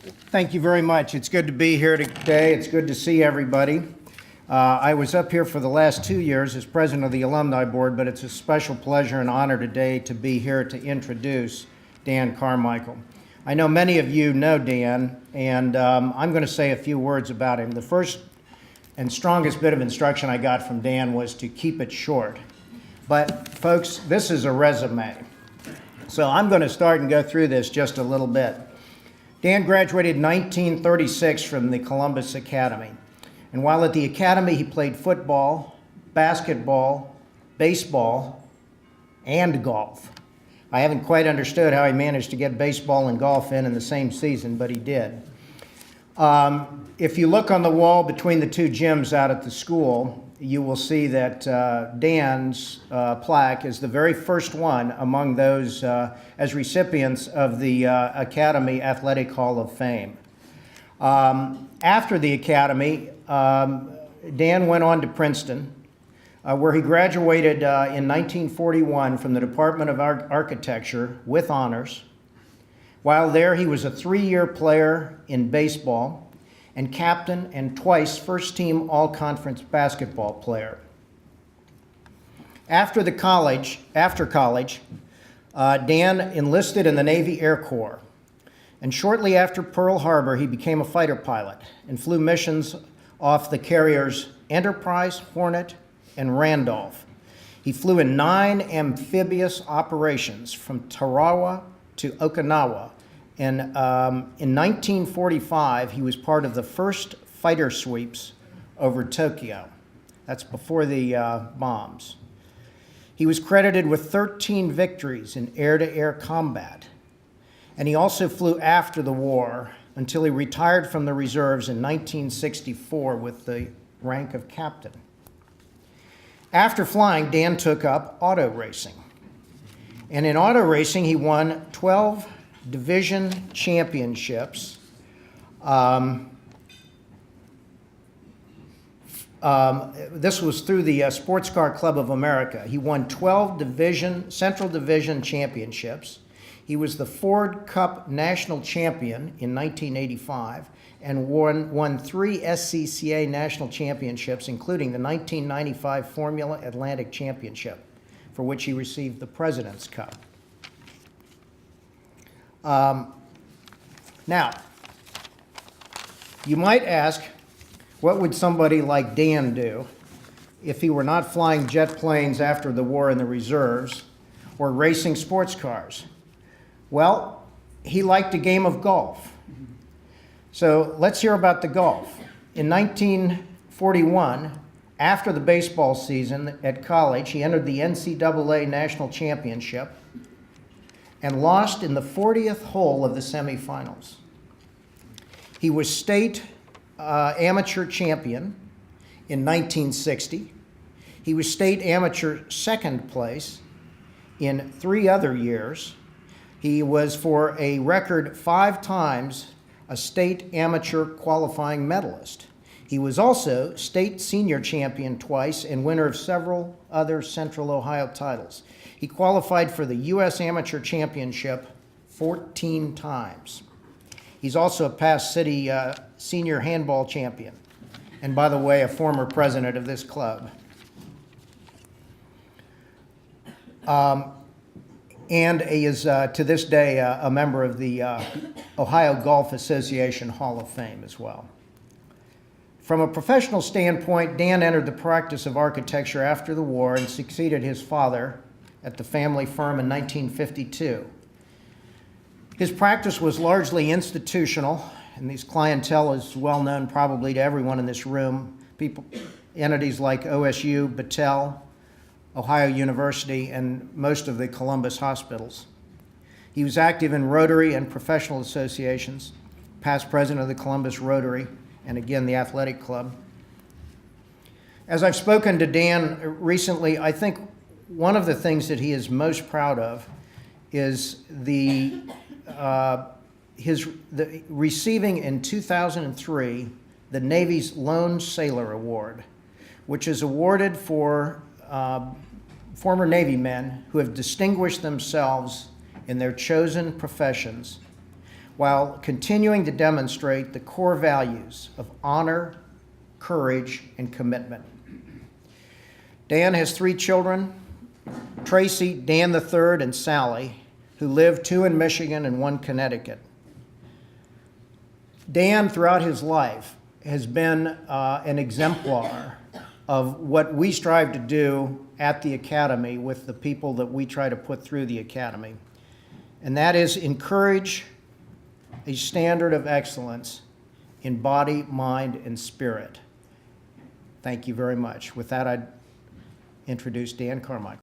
Thank you very much. It's good to be here today. It's good to see everybody. I was up here for the last 2 years as president of the Alumni Board, but it's a special pleasure and honor today to be here to introduce Dan Carmichael. I know many of you know Dan, and I'm going to say a few words about him. The first and strongest bit of instruction I got from Dan was to keep it short. But folks, this is a resume. So I'm going to start and go through this just a little bit. Dan graduated in 1936 from the Columbus Academy. And while at the academy, he played football, basketball, baseball, and golf. I haven't quite understood how he managed to get baseball and golf in the same season, but he did. If you look on the wall between the two gyms out at the school, you will see that Dan's plaque is the very first one among those as recipients of the Academy Athletic Hall of Fame. After the Academy, Dan went on to Princeton, where he graduated in 1941 from the Department of Architecture with honors. While there, he was a 3-year player in baseball and captain and twice first-team all-conference basketball player. After college, Dan enlisted in the Navy Air Corps. And shortly after Pearl Harbor, he became a fighter pilot and flew missions off the carriers Enterprise, Hornet, and Randolph. He flew in 9 amphibious operations from Tarawa to Okinawa. And in 1945, he was part of the first fighter sweeps over Tokyo. That's before the bombs. He was credited with 13 victories in air-to-air combat. And he also flew after the war until he retired from the reserves in 1964 with the rank of captain. After flying, Dan took up auto racing. And in auto racing, he won 12 division championships. This was through the Sports Car Club of America. He won 12 Central Division championships. He was the Ford Cup national champion in 1985 and won 3 SCCA national championships, including the 1995 Formula Atlantic Championship, for which he received the President's Cup. Now, you might ask, what would somebody like Dan do if he were not flying jet planes after the war in the reserves or racing sports cars? Well, he liked a game of golf. So let's hear about the golf. In 1941, after the baseball season at college, he entered the NCAA National Championship and lost in the 40th hole of the semifinals. He was state amateur champion in 1960. He was state amateur second place in 3 other years. He was, for a record, 5 times a state amateur qualifying medalist. He was also state senior champion twice and winner of several other Central Ohio titles. He qualified for the U.S. Amateur Championship 14 times. He's also a past city senior handball champion, and by the way, a former president of this club. And he is, to this day, a member of the Ohio Golf Association Hall of Fame as well. From a professional standpoint, Dan entered the practice of architecture after the war and succeeded his father at the family firm in 1952. His practice was largely institutional, and his clientele is well known probably to everyone in this room. Entities like OSU, Battelle, Ohio University, and most of the Columbus hospitals. He was active in Rotary and professional associations, past president of the Columbus Rotary, and again, the athletic club. As I've spoken to Dan recently, I think one of the things that he is most proud of is receiving in 2003 the Navy's Lone Sailor Award, which is awarded for former Navy men who have distinguished themselves in their chosen professions while continuing to demonstrate the core values of honor, courage, and commitment. Dan has 3 children, Tracy, Dan III, and Sally, who live 2 in Michigan and 1 in Connecticut. Dan, throughout his life, has been an exemplar of what we strive to do at the Academy with the people that we try to put through the Academy. And that is encourage a standard of excellence in body, mind, and spirit. Thank you very much. With that, I'd introduce Dan Carmichael.